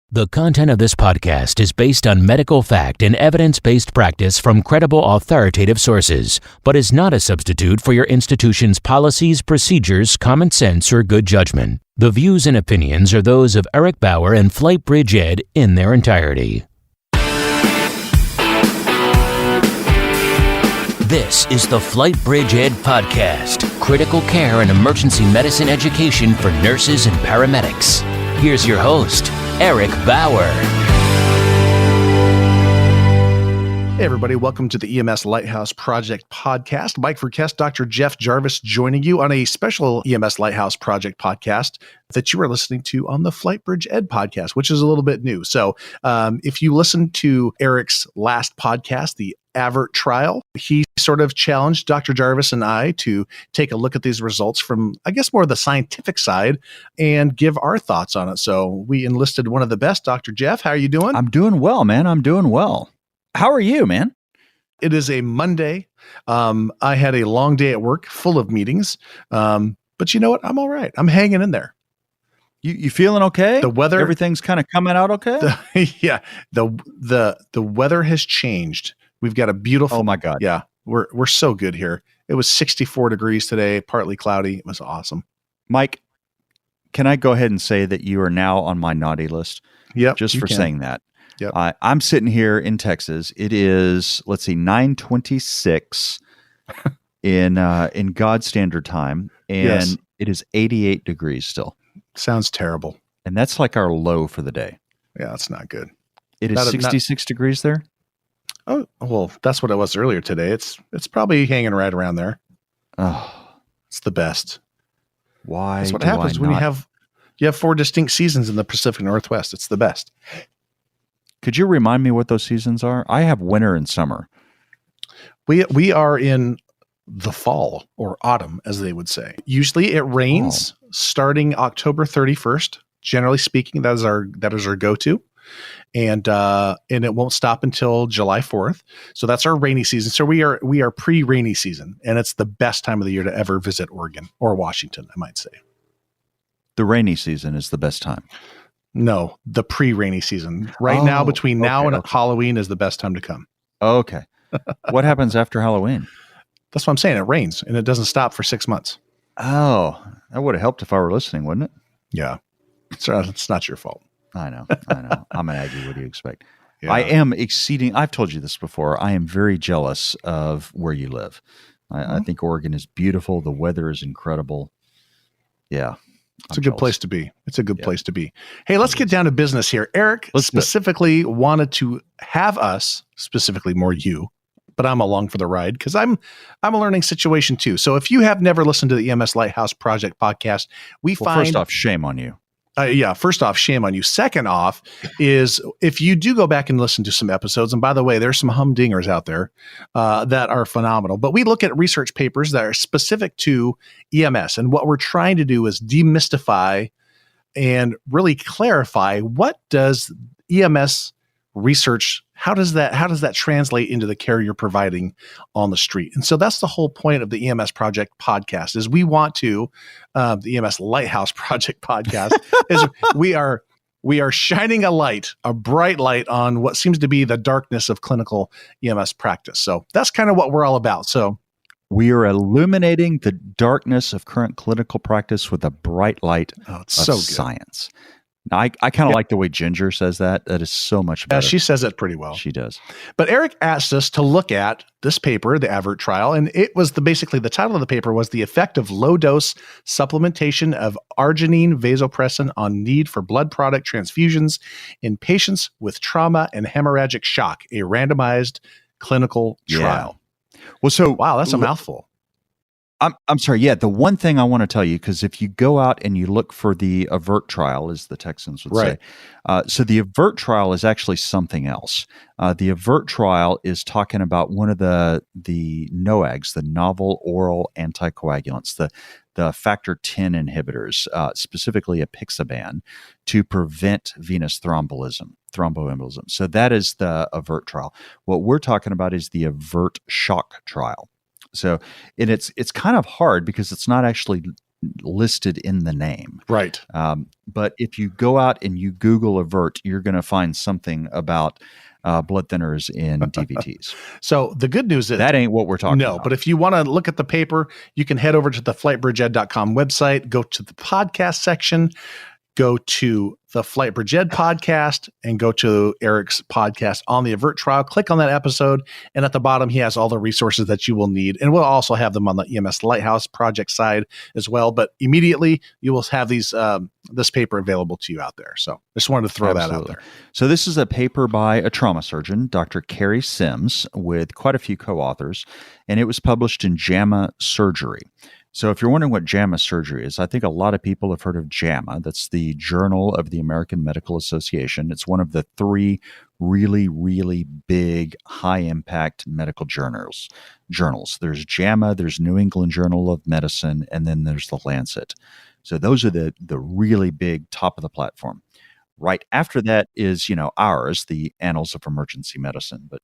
The content of this podcast is based on medical fact and evidence-based practice from credible authoritative sources, but is not a substitute for your institution's policies, procedures, common sense, or good judgment. The views and opinions are those of Eric Bauer and FlightBridgeED in their entirety. This is the FlightBridgeED Podcast, critical care and emergency medicine education for nurses and paramedics. Here's your host, Eric Bauer. Hey, everybody. Welcome to the EMS LightHouse Project Podcast. Mike Verkest, Dr. Jeff Jarvis joining you on a special EMS LightHouse Project Podcast that you are listening to on the FlightBridgeED Podcast, which is a little bit new. So if you listen to Eric's last podcast, the AVERT trial, he sort of challenged Dr. Jarvis and I to take a look at these results from, I guess, more of the scientific side and give our thoughts on it. So we enlisted one of the best. Dr. Jeff, how are you doing? I'm doing well, man. I'm doing well. How are you, man? It is a Monday. I had a long day at work full of meetings. But you know what? I'm all right. I'm hanging in there. You feeling okay? The weather, everything's kind of coming out okay? The weather has changed. We've got a beautiful. Oh my God. Yeah. We're so good here. It was 64 degrees today, partly cloudy. It was awesome. Mike, can I go ahead and say that you are now on my naughty list? Yep. Just for saying that. Yep. I'm sitting here in Texas. It is, 9:26 in God's Standard Time, and yes. It is 88 degrees still. Sounds terrible. And that's like our low for the day. Yeah, that's not good. It is 66 degrees there? Oh, well, that's what it was earlier today. It's probably hanging right around there. Oh, it's the best. Why? That's what happens when you have 4 distinct seasons in the Pacific Northwest. It's the best. Could you remind me what those seasons are? I have winter and summer. We are in the fall or autumn, as they would say. Usually it rains starting October 31st. Generally speaking, that is our go-to. And it won't stop until July 4th. So that's our rainy season. So we are pre-rainy season, and it's the best time of the year to ever visit Oregon or Washington, I might say. The rainy season is the best time. No, the pre-rainy season. Right now, between now and Halloween is the best time to come. Okay. What happens after Halloween? That's what I'm saying. It rains, and it doesn't stop for 6 months. Oh, that would have helped if I were listening, wouldn't it? Yeah. It's not your fault. I know. I'm an Aggie. What do you expect? Yeah. I've told you this before. I am very jealous of where you live. I think Oregon is beautiful. The weather is incredible. Yeah. It's a good place to be. It's a good place to be. Hey, let's get down to business here. Eric specifically wanted to have us, specifically more you, but I'm along for the ride because I'm a learning situation too. So if you have never listened to the EMS LightHouse Project Podcast, first off, shame on you. First off, shame on you. Second off is if you do go back and listen to some episodes, and by the way, there's some humdingers out there that are phenomenal, but we look at research papers that are specific to EMS. And what we're trying to do is demystify and really clarify what does EMS research, how does that translate into the care you're providing on the street? And so that's the whole point of the EMS Project Podcast is we want to, the EMS LightHouse Project Podcast is we are shining a bright light on what seems to be the darkness of clinical EMS practice. So that's kind of what we're all about. So we are illuminating the darkness of current clinical practice with a bright light of science. Now, I kind of like the way Ginger says that. That is so much better. Yeah, she says it pretty well. She does. But Eric asked us to look at this paper, the AVERT trial, and it was basically the title of the paper was The Effect of Low-Dose Supplementation of Arginine Vasopressin on Need for Blood Product Transfusions in Patients with Trauma and Hemorrhagic Shock, a Randomized Clinical Trial. Well, wow, that's a mouthful. I'm sorry. Yeah. The one thing I want to tell you, because if you go out and you look for the AVERT trial, as the Texans would say, so the AVERT trial is actually something else. The AVERT trial is talking about one of the NOAGs, the novel oral anticoagulants, the factor 10 inhibitors, specifically apixaban, to prevent venous thromboembolism. So that is the AVERT trial. What we're talking about is the AVERT shock trial. So, and it's kind of hard because it's not actually listed in the name. Right. But if you go out and you Google AVERT, you're going to find something about blood thinners in DVTs. So the good news is that ain't what we're talking about. No, but if you want to look at the paper, you can head over to the FlightBridgeED.com website, go to the podcast section, go to the FlightBridgeED podcast, and go to Eric's podcast on the AVERT trial. Click on that episode, and at the bottom, he has all the resources that you will need. And we'll also have them on the EMS LightHouse Project side as well. But immediately, you will have these this paper available to you out there. So just wanted to throw that out there. So this is a paper by a trauma surgeon, Dr. Carrie Sims, with quite a few co-authors, and it was published in JAMA Surgery. So if you're wondering what JAMA Surgery is, I think a lot of people have heard of JAMA. That's the Journal of the American Medical Association. It's one of the 3 really, really big, high-impact medical journals. There's JAMA, there's New England Journal of Medicine, and then there's the Lancet. So those are the really big top of the platform. Right after that is, ours, the Annals of Emergency Medicine. But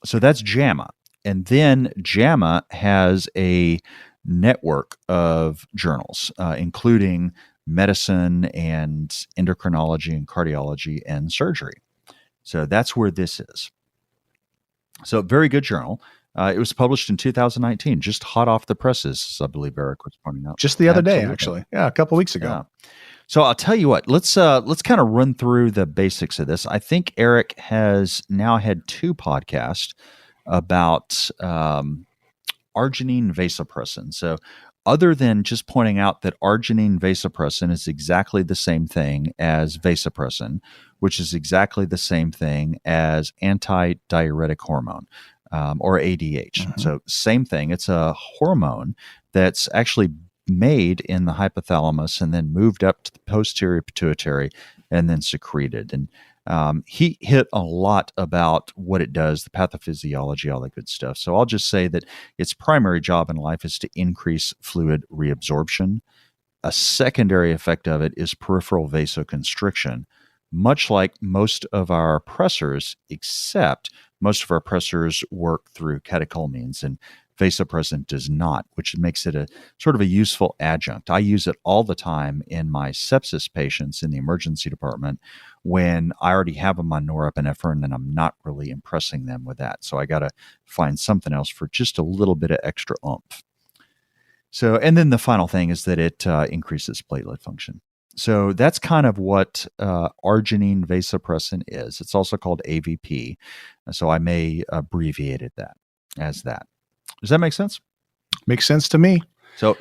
so that's JAMA. And then JAMA has a network of journals, including medicine and endocrinology and cardiology and surgery. So that's where this is. So very good journal. It was published in 2019, just hot off the presses, as I believe Eric was pointing out. Just the other day, actually. Yeah, a couple of weeks ago. Yeah. So I'll tell you what, let's kind of run through the basics of this. I think Eric has now had 2 podcasts about arginine vasopressin. So other than just pointing out that arginine vasopressin is exactly the same thing as vasopressin, which is exactly the same thing as antidiuretic hormone, or ADH. Mm-hmm. So same thing. It's a hormone that's actually made in the hypothalamus and then moved up to the posterior pituitary and then secreted. And he hit a lot about what it does, the pathophysiology, all that good stuff. So I'll just say that its primary job in life is to increase fluid reabsorption. A secondary effect of it is peripheral vasoconstriction, much like most of our pressors, except most of our pressors work through catecholamines, and vasopressin does not, which makes it a sort of a useful adjunct. I use it all the time in my sepsis patients in the emergency department when I already have them on norepinephrine and I'm not really impressing them with that. So I got to find something else for just a little bit of extra oomph. So, and then the final thing is that it increases platelet function. So that's kind of what arginine vasopressin is. It's also called AVP. So I may abbreviate it as that. Does that make sense? Makes sense to me. So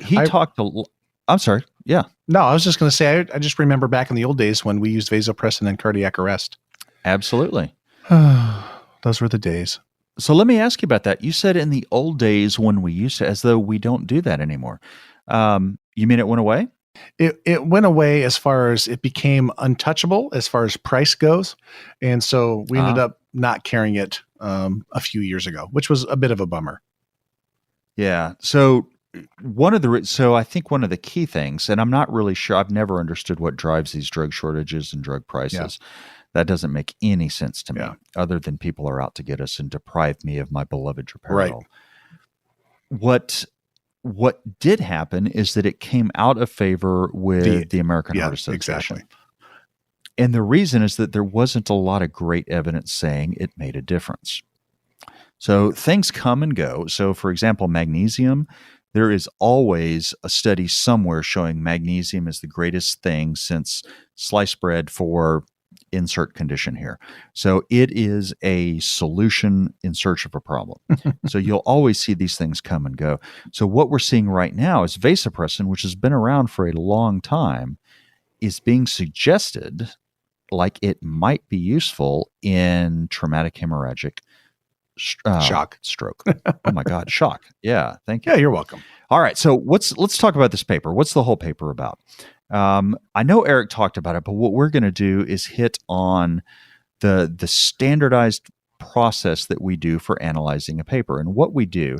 I'm sorry. Yeah. No, I was just going to say, I just remember back in the old days when we used vasopressin in cardiac arrest. Absolutely. Those were the days. So let me ask you about that. You said in the old days when we used to, as though we don't do that anymore. You mean it went away? It went away as far as it became untouchable as far as price goes. And so we ended up not carrying it a few years ago, which was a bit of a bummer. Yeah. So I think one of the key things, and I'm not really sure, I've never understood what drives these drug shortages and drug prices. Yeah. That doesn't make any sense to me, other than people are out to get us and deprive me of my beloved Droperidol. Right. What did happen is that it came out of favor with the American Heart Association. Exactly. And the reason is that there wasn't a lot of great evidence saying it made a difference. So things come and go. So, for example, magnesium, there is always a study somewhere showing magnesium is the greatest thing since sliced bread for insert condition here. So it is a solution in search of a problem. So you'll always see these things come and go. So what we're seeing right now is vasopressin, which has been around for a long time, is being suggested like it might be useful in traumatic hemorrhagic stroke. Oh my God, shock. Yeah, thank you. Yeah, you're welcome. All right, so let's talk about this paper. What's the whole paper about? I know Eric talked about it, but what we're going to do is hit on the standardized process that we do for analyzing a paper. And what we do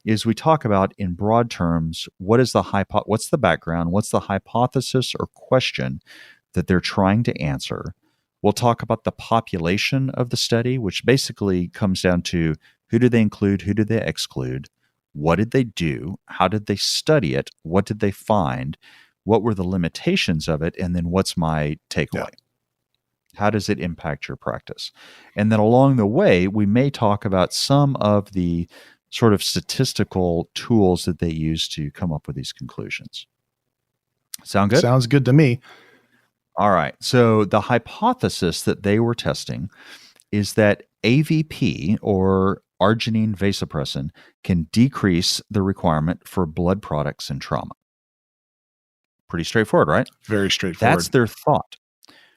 is we talk about, in broad terms, what's the background, what's the hypothesis or question that they're trying to answer. We'll talk about the population of the study, which basically comes down to who do they include, who do they exclude, What did they do? How did they study it? What did they find? What were the limitations of it? And then what's my takeaway? How does it impact your practice? And then along the way, we may talk about some of the sort of statistical tools that they use to come up with these conclusions. Sound good? Sounds good to me. All right. So the hypothesis that they were testing is that AVP, or arginine vasopressin, can decrease the requirement for blood products in trauma. Pretty straightforward, right? Very straightforward. That's their thought.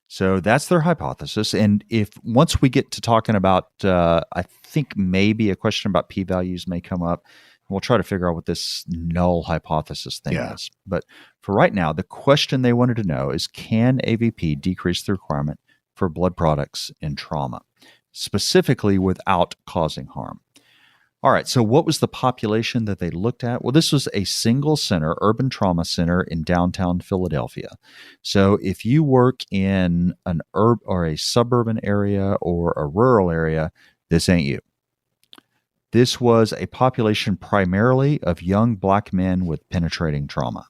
So that's their hypothesis. And if once we get to talking about, I think maybe a question about p-values may come up. We'll try to figure out what this null hypothesis thing is. But for right now, the question they wanted to know is, can AVP decrease the requirement for blood products in trauma, specifically without causing harm? All right, so what was the population that they looked at? Well, this was a single center, urban trauma center in downtown Philadelphia. So if you work in an or a suburban area or a rural area, this ain't you. This was a population primarily of young Black men with penetrating trauma.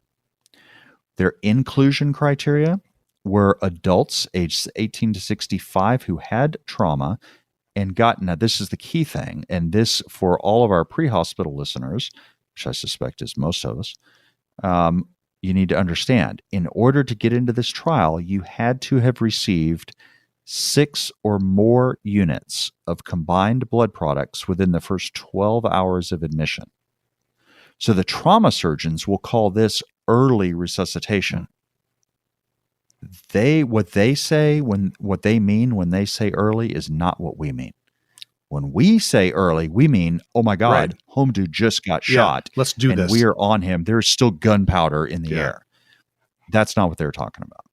Their inclusion criteria were adults aged 18 to 65 who had trauma and now this is the key thing, and this for all of our pre-hospital listeners, which I suspect is most of us, you need to understand, in order to get into this trial, you had to have received 6 or more units of combined blood products within the first 12 hours of admission. So the trauma surgeons will call this early resuscitation. What they mean when they say early is not what we mean. When we say early, we mean, oh my God, Right. home dude just got shot. Let's do and this. we are on him. There's still gunpowder in the air. That's not what they're talking about.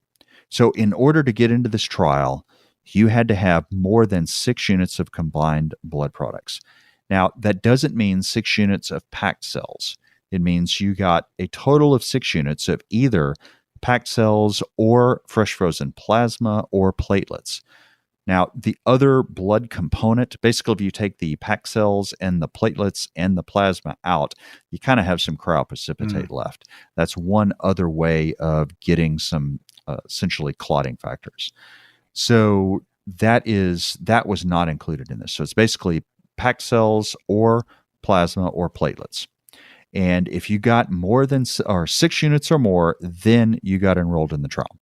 So in order to get into this trial, you had to have more than 6 units of combined blood products. Now, that doesn't mean 6 units of packed cells. It means you got a total of 6 units of either packed cells or fresh frozen plasma or platelets. Now, the other blood component, basically if you take the packed cells and the platelets and the plasma out, you kind of have some cryoprecipitate left. That's one other way of getting some essentially clotting factors. So that was not included in this. So it's basically packed cells or plasma or platelets. And if you got more than 6 units or more, then you got enrolled in the trial.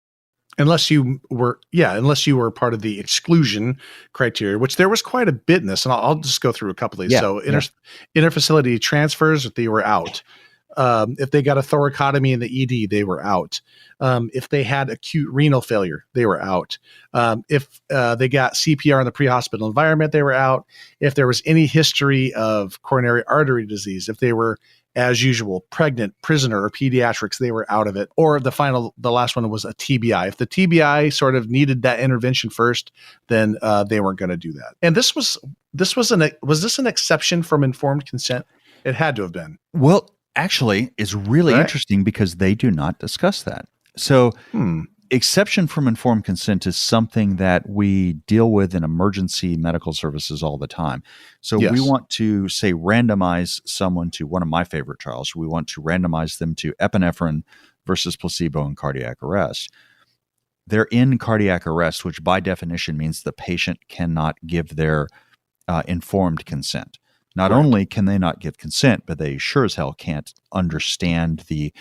Unless you were part of the exclusion criteria, which there was quite a bit in this. And I'll just go through a couple of these. So interfacility transfers, they were out. If they got a thoracotomy in the ED, they were out. If they had acute renal failure, they were out. If they got CPR in the pre-hospital environment, they were out. If there was any history of coronary artery disease, if they were, as usual, pregnant, prisoner, or pediatrics, they were out of it. Or the last one was a TBI. If the TBI sort of needed that intervention first, then they weren't going to do that. And was this an exception from informed consent? It had to have been. Well, actually, it's really interesting because they do not discuss that. So exception from informed consent is something that we deal with in emergency medical services all the time. So we want to, say, randomize someone to one of my favorite trials. We want to randomize them to epinephrine versus placebo in cardiac arrest. They're in cardiac arrest, which by definition means the patient cannot give their informed consent. Not only can they not give consent, but they sure as hell can't understand the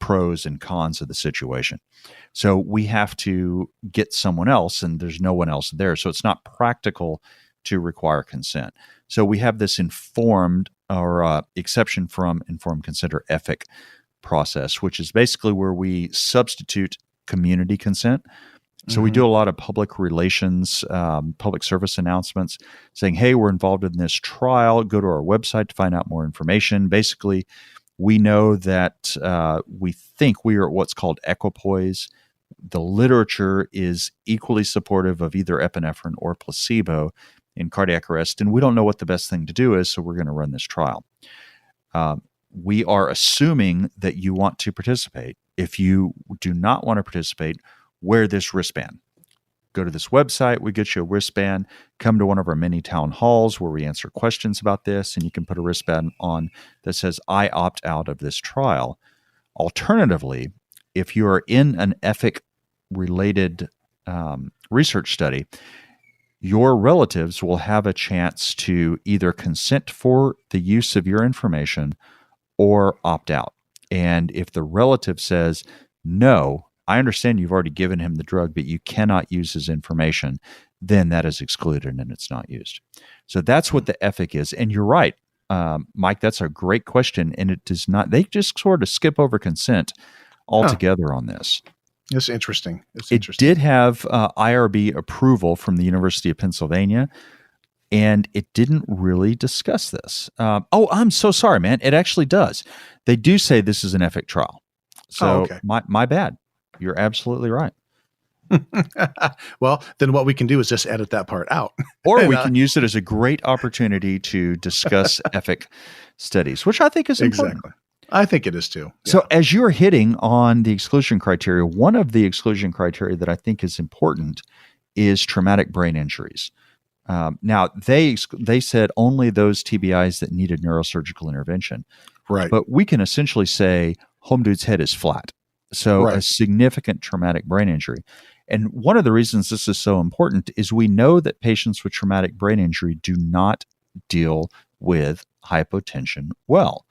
pros and cons of the situation. So we have to get someone else, and there's no one else there. So it's not practical to require consent. So we have this informed or exception from informed consent, or EFIC process, which is basically where we substitute community consent. So we do a lot of public relations, public service announcements saying, hey, we're involved in this trial. Go to our website to find out more information. Basically, we know that we think we are at what's called equipoise. The literature is equally supportive of either epinephrine or placebo in cardiac arrest, and we don't know what the best thing to do is, so we're going to run this trial. We are assuming that you want to participate. If you do not want to participate, wear this wristband. go to this website, we get you a wristband, come to one of our mini town halls where we answer questions about this, and you can put a wristband on that says, I opt out of this trial. Alternatively, if you are in an ethic-related research study, your relatives will have a chance to either consent for the use of your information or opt out. And if the relative says, no, I understand you've already given him the drug, but you cannot use his information, then that is excluded and it's not used. So that's what the ethic is. And you're right, Mike, that's a great question. And it does not, they just sort of skip over consent altogether on this. It's interesting. It did have IRB approval from the University of Pennsylvania, and it didn't really discuss this. I'm so sorry, man. It actually does. They do say this is an ethic trial. So my bad. You're absolutely right. Well, then what we can do is just edit that part out. Or we can use it as a great opportunity to discuss ethic studies, which I think is important. Exactly. I think it is too. Yeah. So as you're hitting on the exclusion criteria, one of the exclusion criteria that I think is important is traumatic brain injuries. Now, they said only those TBIs that needed neurosurgical intervention. Right. But we can essentially say home dude's head is flat. So a significant traumatic brain injury. And one of the reasons this is so important is we know that patients with traumatic brain injury do not deal with hypotension well.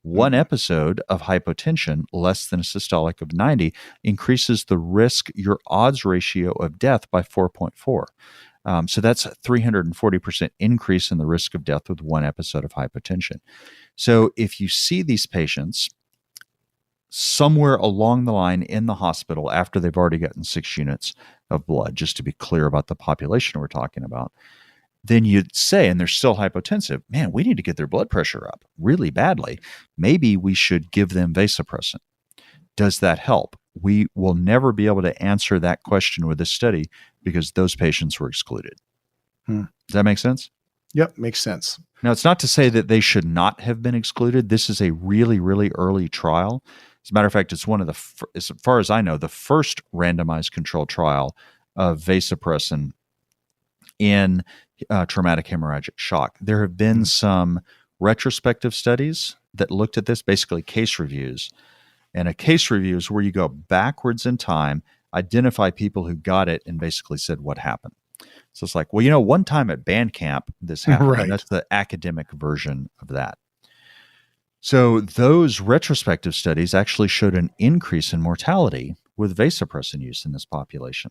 One episode of hypotension, less than a systolic of 90, increases the risk, your odds ratio of death by 4.4. So that's a 340% increase in the risk of death with one episode of hypotension. So if you see these patients somewhere along the line in the hospital after they've already gotten 6 units of blood, just to be clear about the population we're talking about, then you'd say, and they're still hypotensive, man, we need to get their blood pressure up really badly. Maybe we should give them vasopressin. Does that help? We will never be able to answer that question with this study because those patients were excluded. Does that make sense? Yep, makes sense. Now, it's not to say that they should not have been excluded. This is a really, really early trial. As a matter of fact, it's one of the, as far as I know, the first randomized controlled trial of vasopressin in traumatic hemorrhagic shock. There have been some retrospective studies that looked at this, basically case reviews. And a case review is where you go backwards in time, identify people who got it, and basically said what happened. So it's like, well, one time at band camp, this happened. Right. That's the academic version of that. So those retrospective studies actually showed an increase in mortality with vasopressin use in this population.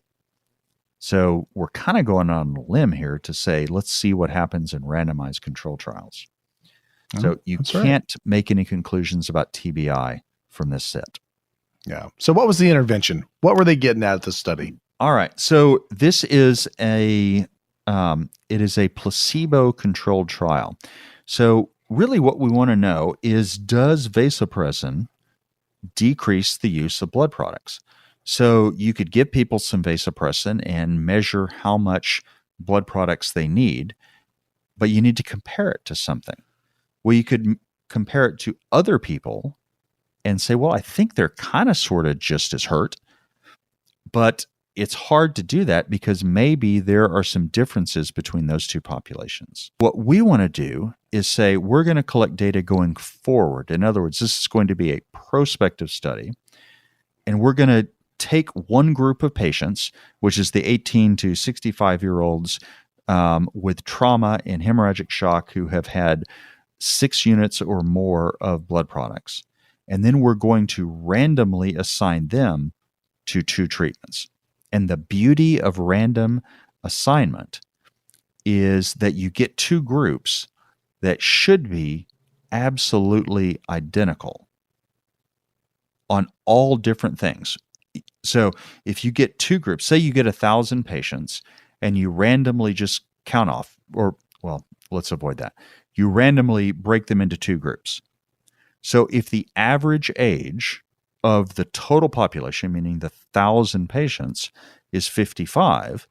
So we're kind of going on a limb here to say, let's see what happens in randomized control trials. So you can't make any conclusions about TBI from this set. Yeah. So what was the intervention? What were they getting at the study? All right. So this is it is a placebo-controlled trial. So really what we want to know is, does vasopressin decrease the use of blood products? So you could give people some vasopressin and measure how much blood products they need, but you need to compare it to something. Well, you could compare it to other people and say, well, I think they're kind of sort of just as hurt, but it's hard to do that because maybe there are some differences between those two populations. What we want to do is say, we're going to collect data going forward. In other words, this is going to be a prospective study, and we're going to take one group of patients, which is the 18 to 65-year-olds with trauma and hemorrhagic shock who have had 6 units or more of blood products. And then we're going to randomly assign them to 2 treatments. And the beauty of random assignment is that you get 2 groups that should be absolutely identical on all different things. So if you get 2 groups, say you get 1,000 patients and you randomly just count off, or, well, let's avoid that. You randomly break them into 2 groups. So if the average age of the total population, meaning the 1,000 patients, is 55,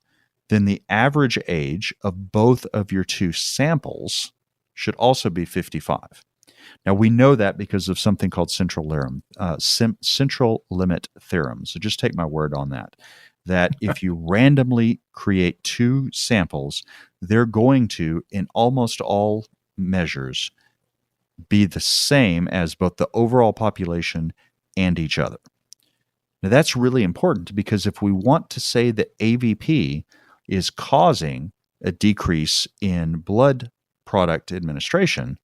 then the average age of both of your 2 samples should also be 55. Now, we know that because of something called central limit theorem. So just take my word on that. that if you randomly create two samples, they're going to, in almost all measures, be the same as both the overall population and each other. Now, that's really important because if we want to say that AVP is causing a decrease in blood product administration,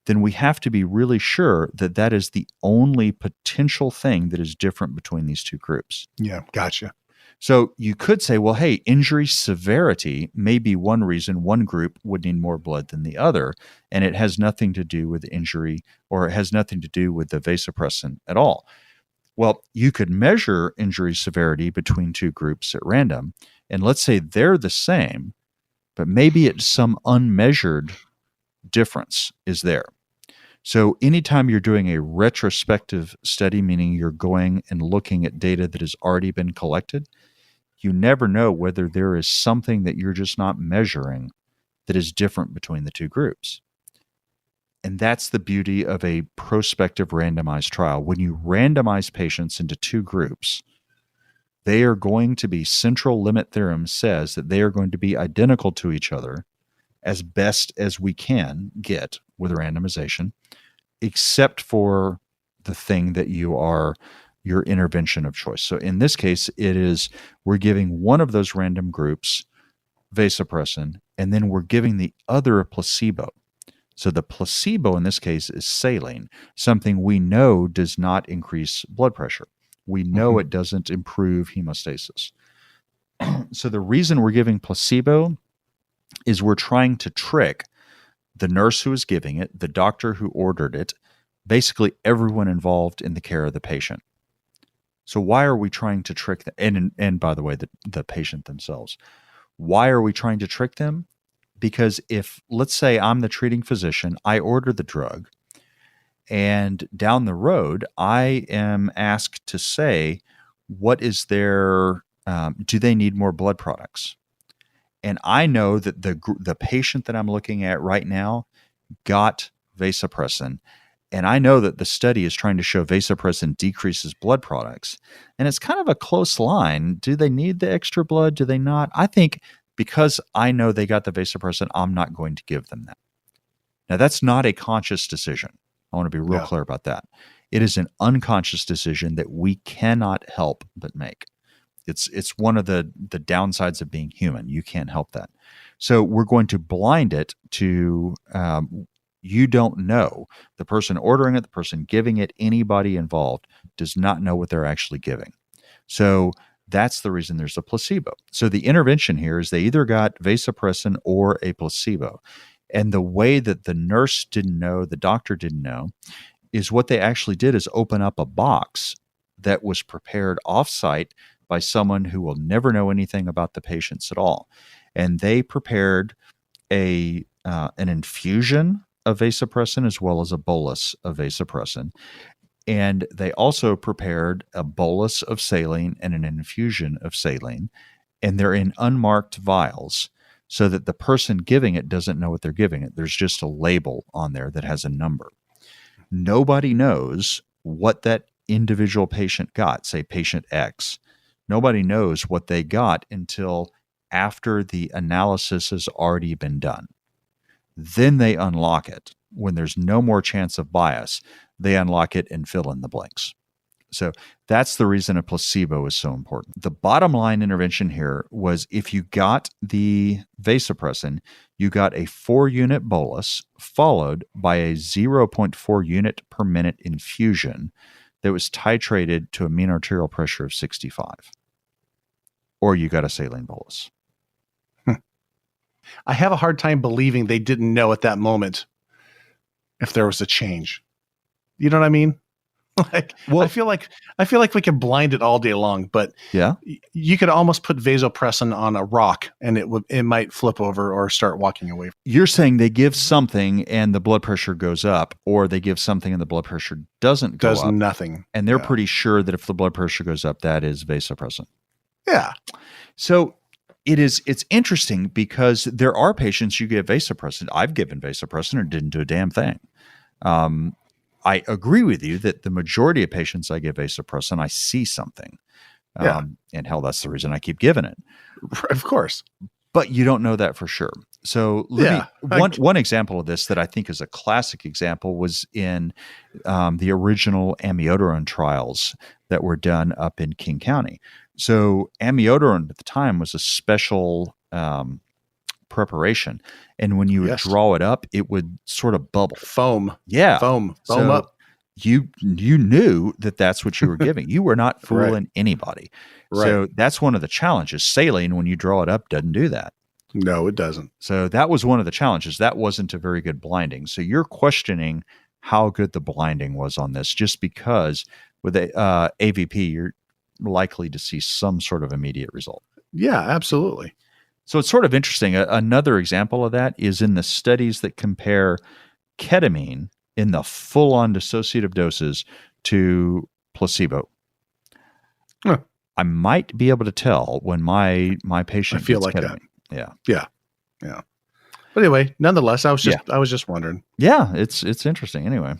then we have to be really sure that that is the only potential thing that is different between these two groups. Yeah, gotcha. So you could say, well, hey, injury severity may be one reason one group would need more blood than the other, and it has nothing to do with injury, or it has nothing to do with the vasopressin at all. Well, you could measure injury severity between two groups at random, and let's say they're the same, but maybe it's some unmeasured difference is there. So anytime you're doing a retrospective study, meaning you're going and looking at data that has already been collected, you never know whether there is something that you're just not measuring that is different between the two groups. And that's the beauty of a prospective randomized trial. When you randomize patients into two groups, they are going to be, central limit theorem says that they are going to be identical to each other as best as we can get with randomization, except for the thing that you are your intervention of choice. So in this case, it is we're giving one of those random groups vasopressin, and then we're giving the other a placebo. So the placebo in this case is saline, something we know does not increase blood pressure. We know it doesn't improve hemostasis. So the reason we're giving placebo is we're trying to trick the nurse who is giving it, the doctor who ordered it, basically everyone involved in the care of the patient. So why are we trying to trick them? And by the way, the patient themselves. Why are we trying to trick them? Because if, let's say I'm the treating physician, I order the drug, and down the road, I am asked to say, what is their, do they need more blood products? And I know that the patient that I'm looking at right now got vasopressin, and I know that the study is trying to show vasopressin decreases blood products. And it's kind of a close line. Do they need the extra blood? Do they not? I think because I know they got the vasopressin, I'm not going to give them that. Now, that's not a conscious decision. I want to be real clear about that. It is an unconscious decision that we cannot help but make. It's one of the downsides of being human. You can't help that. So we're going to blind it to you don't know. The person ordering it, the person giving it, anybody involved does not know what they're actually giving. So that's the reason there's a placebo. So the intervention here is they either got vasopressin or a placebo. And the way that the nurse didn't know, the doctor didn't know, is what they actually did is open up a box that was prepared off-site by someone who will never know anything about the patients at all. And they prepared an infusion of vasopressin as well as a bolus of vasopressin. And they also prepared a bolus of saline and an infusion of saline. And they're in unmarked vials so that the person giving it doesn't know what they're giving it. There's just a label on there that has a number. Nobody knows what that individual patient got, say patient X. Nobody knows what they got until after the analysis has already been done. Then they unlock it. When there's no more chance of bias, they unlock it and fill in the blanks. So that's the reason a placebo is so important. The bottom line intervention here was if you got the vasopressin, you got a 4-unit bolus followed by a 0.4 unit per minute infusion that was titrated to a mean arterial pressure of 65. Or you got a saline bolus. I have a hard time believing they didn't know at that moment if there was a change. You know what I mean? Like, well, I feel like we can blind it all day long, but yeah, you could almost put vasopressin on a rock and it might flip over or start walking away. You're saying they give something and the blood pressure goes up, or they give something and the blood pressure doesn't go up. Does nothing. And they're pretty sure that if the blood pressure goes up, that is vasopressin. Yeah. So it's interesting because there are patients you give vasopressin. I've given vasopressin and didn't do a damn thing. I agree with you that the majority of patients I give vasopressin, I see something. And hell, that's the reason I keep giving it. Of course. But you don't know that for sure. So one example of this that I think is a classic example was in the original amiodarone trials that were done up in King County. So amiodarone at the time was a special preparation. And when you would draw it up, it would sort of bubble. Foam. Yeah. Foam up. You knew that that's what you were giving. You were not fooling anybody. Right. So that's one of the challenges. Saline, when you draw it up, doesn't do that. No, it doesn't. So that was one of the challenges. That wasn't a very good blinding. So you're questioning how good the blinding was on this, just because with AVP, you're likely to see some sort of immediate result. Yeah, absolutely. So it's sort of interesting. Another example of that is in the studies that compare ketamine in the full-on dissociative doses to placebo. Huh. I might be able to tell when my patient gets like ketamine. That. Yeah. But anyway, nonetheless, I was just wondering. Yeah, it's interesting. Anyway,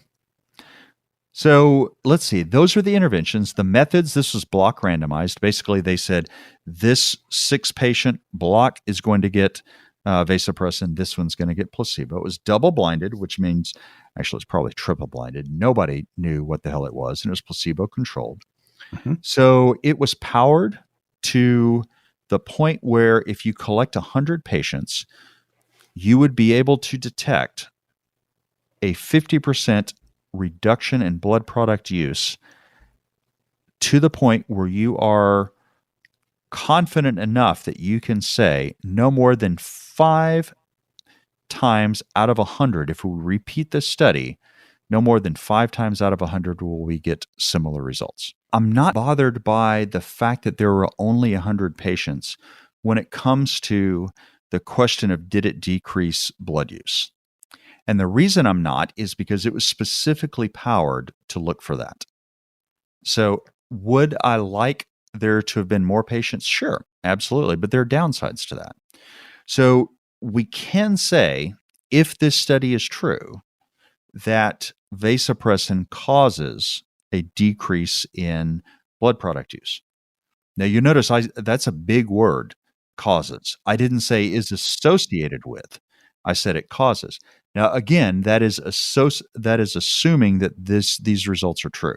so let's see. Those are the interventions. The methods. This was block randomized. Basically, they said this 6-patient block is going to get vasopressin. This one's going to get placebo. It was double blinded, which means actually it's probably triple blinded. Nobody knew what the hell it was, and it was placebo controlled. Mm-hmm. So it was powered to the point where if you collect 100 patients, you would be able to detect a 50% reduction in blood product use to the point where you are confident enough that you can say no more than 5 times out of 100, if we repeat this study, no more than 5 times out of 100 will we get similar results. I'm not bothered by the fact that there were only 100 patients when it comes to the question of did it decrease blood use. And the reason I'm not is because it was specifically powered to look for that. So would I like there to have been more patients? Sure, absolutely. But there are downsides to that. So we can say, if this study is true, that vasopressin causes a decrease in blood product use. Now, you notice that's a big word, causes. I didn't say is associated with. I said it causes. Now, again, that is assuming that these results are true.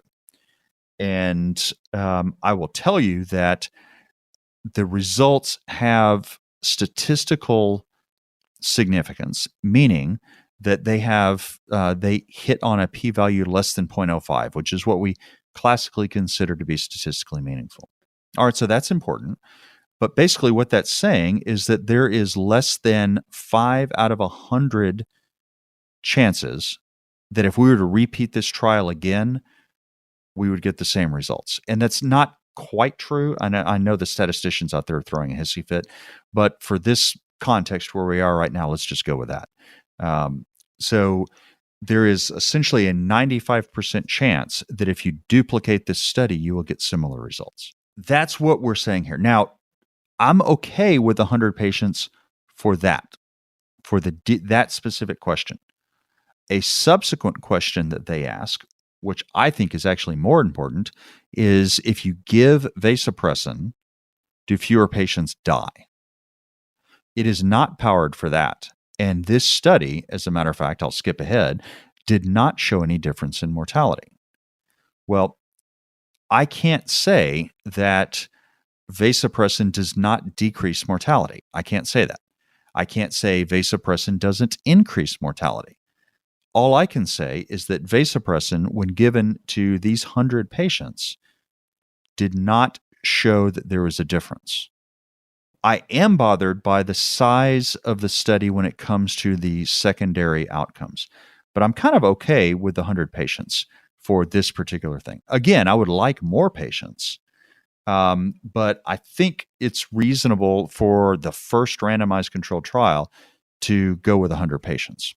And I will tell you that the results have statistical significance, meaning that they hit on a p-value less than 0.05, which is what we classically consider to be statistically meaningful. All right, so that's important. But basically what that's saying is that there is less than 5 out of 100 chances that if we were to repeat this trial again, we would get the same results. And that's not quite true. I know the statisticians out there are throwing a hissy fit, but for this context where we are right now, let's just go with that. So there is essentially a 95% chance that if you duplicate this study, you will get similar results. That's what we're saying here. Now, I'm okay with 100 patients for that, for that specific question. A subsequent question that they ask, which I think is actually more important, is if you give vasopressin, do fewer patients die? It is not powered for that. And this study, as a matter of fact, I'll skip ahead, did not show any difference in mortality. Well, I can't say that vasopressin does not decrease mortality. I can't say that. I can't say vasopressin doesn't increase mortality. All I can say is that vasopressin, when given to these 100 patients, did not show that there was a difference. I am bothered by the size of the study when it comes to the secondary outcomes, but I'm kind of okay with the 100 patients for this particular thing. Again, I would like more patients, but I think it's reasonable for the first randomized controlled trial to go with 100 patients.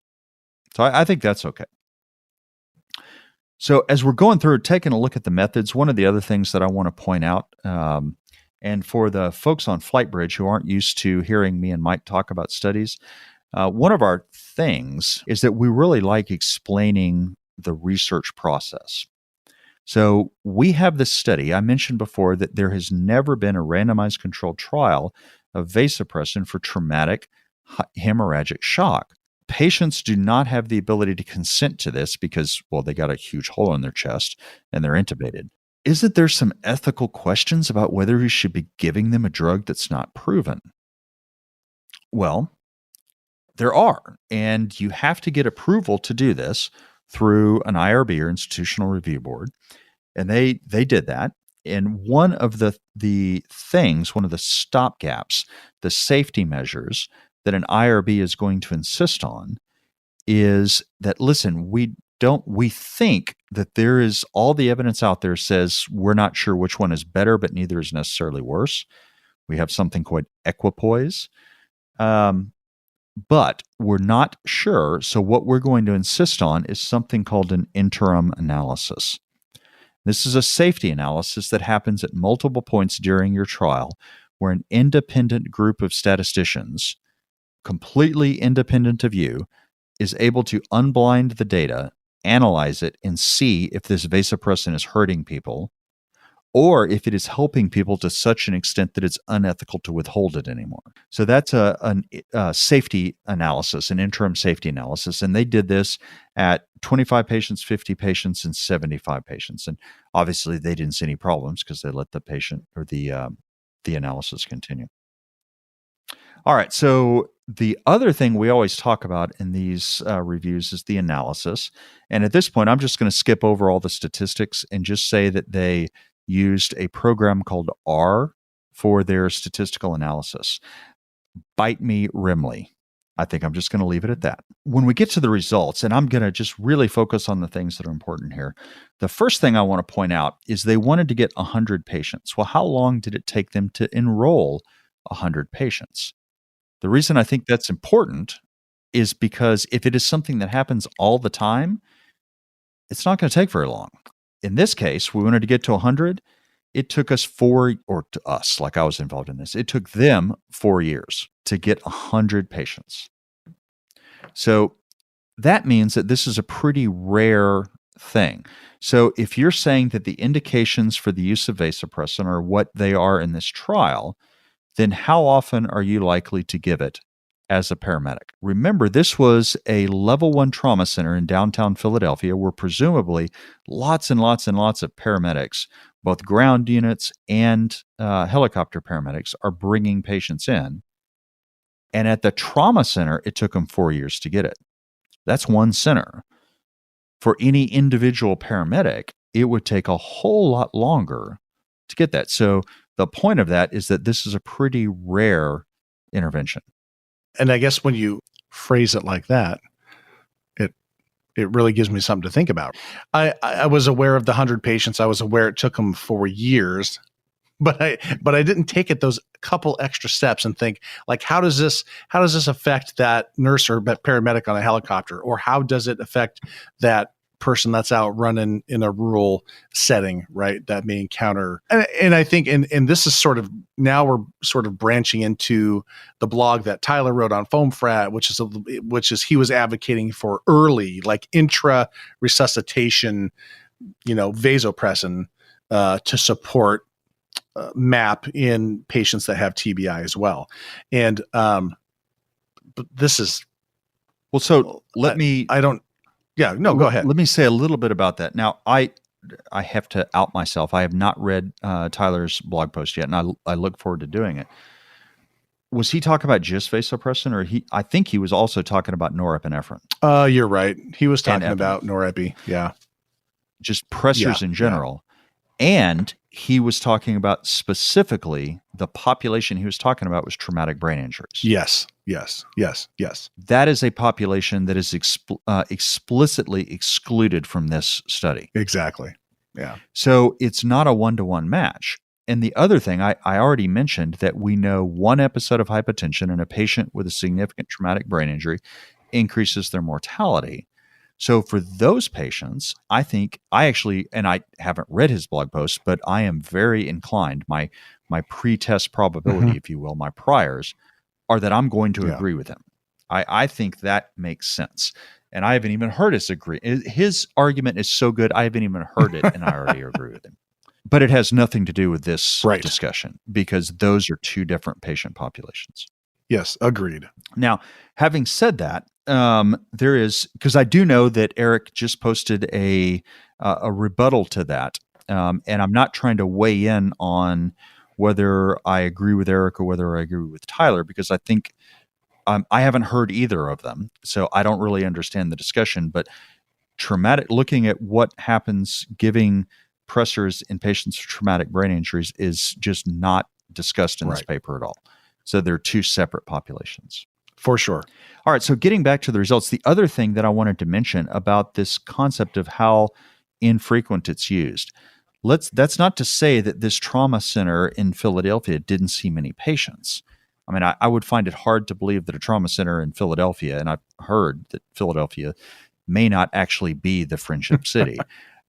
So I think that's okay. So as we're going through, taking a look at the methods, one of the other things that I want to point out, and for the folks on FlightBridge who aren't used to hearing me and Mike talk about studies, one of our things is that we really like explaining the research process. So we have this study. I mentioned before that there has never been a randomized controlled trial of vasopressin for traumatic hemorrhagic shock. Patients do not have the ability to consent to this because, well, they got a huge hole in their chest and they're intubated. Isn't there some ethical questions about whether we should be giving them a drug that's not proven? Well, there are, and you have to get approval to do this through an IRB or Institutional Review Board, and they did that. And one of the things, one of the stopgaps, the safety measures that an IRB is going to insist on is that, listen, we think that there is all the evidence out there says we're not sure which one is better, but neither is necessarily worse. We have something called equipoise. But we're not sure. So what we're going to insist on is something called an interim analysis. This is a safety analysis that happens at multiple points during your trial where an independent group of statisticians, completely independent of you, is able to unblind the data, analyze it, and see if this vasopressin is hurting people or if it is helping people to such an extent that it's unethical to withhold it anymore. So that's a safety analysis, an interim safety analysis. And they did this at 25 patients, 50 patients, and 75 patients. And obviously they didn't see any problems because they let the patient or the analysis continue. All right. So the other thing we always talk about in these reviews is the analysis. And at this point, I'm just going to skip over all the statistics and just say that they used a program called R for their statistical analysis. Bite me, Rimley. I think I'm just going to leave it at that. When we get to the results, and I'm going to just really focus on the things that are important here, the first thing I want to point out is they wanted to get 100 patients. Well, how long did it take them to enroll 100 patients? The reason I think that's important is because if it is something that happens all the time, it's not going to take very long. In this case, we wanted to get to 100. It took us to us, like I was involved in this, it took them 4 years to get 100 patients. So that means that this is a pretty rare thing. So if you're saying that the indications for the use of vasopressin are what they are in this trial, then how often are you likely to give it as a paramedic? Remember, this was a level 1 trauma center in downtown Philadelphia where presumably lots and lots and lots of paramedics, both ground units and helicopter paramedics, are bringing patients in. And at the trauma center, it took them 4 years to get it. That's one center. For any individual paramedic, it would take a whole lot longer to get that. So the point of that is that this is a pretty rare intervention. And I guess when you phrase it like that, it really gives me something to think about. I was aware of the 100 patients. I was aware it took them 4 years, but I didn't take it those couple extra steps and think, like, how does this affect that nurse or paramedic on a helicopter, or how does it affect that person that's out running in a rural setting, right? That may encounter, and I think, and this is sort of, now we're sort of branching into the blog that Tyler wrote on Foam Frat, which is he was advocating for early, like intra resuscitation, vasopressin to support MAP in patients that have TBI as well. And but this is well. So let me. I don't. Yeah, no, go ahead. Let me say a little bit about that. Now, I have to out myself. I have not read Tyler's blog post yet, and I look forward to doing it. Was he talking about just vasopressin, or I think he was also talking about norepinephrine? You're right. He was talking about norepi. Yeah, just pressures in general, and he was talking about specifically the population he was talking about was traumatic brain injuries. Yes. That is a population that is explicitly excluded from this study. Exactly. Yeah. So it's not a one-to-one match. And the other thing, I already mentioned that we know one episode of hypotension in a patient with a significant traumatic brain injury increases their mortality. So for those patients, I think and I haven't read his blog post, but I am very inclined, my pre-test probability, if you will, my priors, are that I'm going to agree with him. I think that makes sense. And I haven't even heard his agree. His argument is so good, I haven't even heard it, and I already agree with him. But it has nothing to do with this discussion because those are two different patient populations. Yes, agreed. Now, having said that, there is, because I do know that Eric just posted a rebuttal to that, and I'm not trying to weigh in on whether I agree with Eric or whether I agree with Tyler, because I think I haven't heard either of them, so I don't really understand the discussion. But looking at what happens giving pressors in patients with traumatic brain injuries is just not discussed in this paper at all. So they're two separate populations. For sure. All right, so getting back to the results, the other thing that I wanted to mention about this concept of how infrequent it's used, that's not to say that this trauma center in Philadelphia didn't see many patients. I mean, I would find it hard to believe that a trauma center in Philadelphia, and I've heard that Philadelphia may not actually be the Friendship City,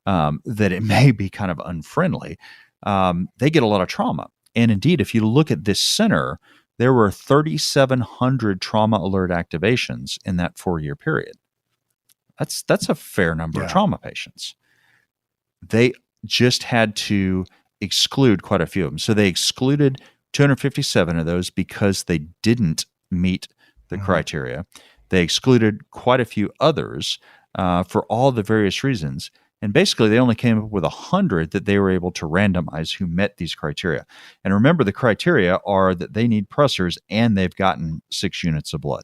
that it may be kind of unfriendly. They get a lot of trauma. And indeed, if you look at this center, there were 3,700 trauma alert activations in that 4-year period. That's a fair number of trauma patients. They just had to exclude quite a few of them. So they excluded 257 of those because they didn't meet the criteria. They excluded quite a few others for all the various reasons. And basically, they only came up with 100 that they were able to randomize who met these criteria. And remember, the criteria are that they need pressors and they've gotten 6 units of blood.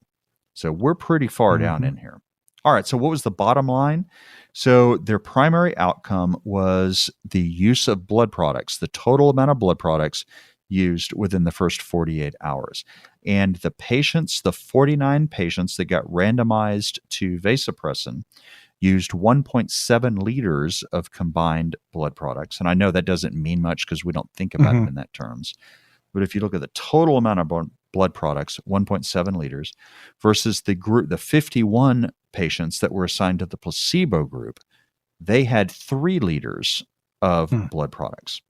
So we're pretty far down in here. All right, so what was the bottom line? So their primary outcome was the use of blood products, the total amount of blood products used within the first 48 hours. And the patients, the 49 patients that got randomized to vasopressin, used 1.7 liters of combined blood products. And I know that doesn't mean much because we don't think about it in that terms. But if you look at the total amount of blood products, 1.7 liters, versus the group, the 51 patients that were assigned to the placebo group, they had 3 liters of blood products.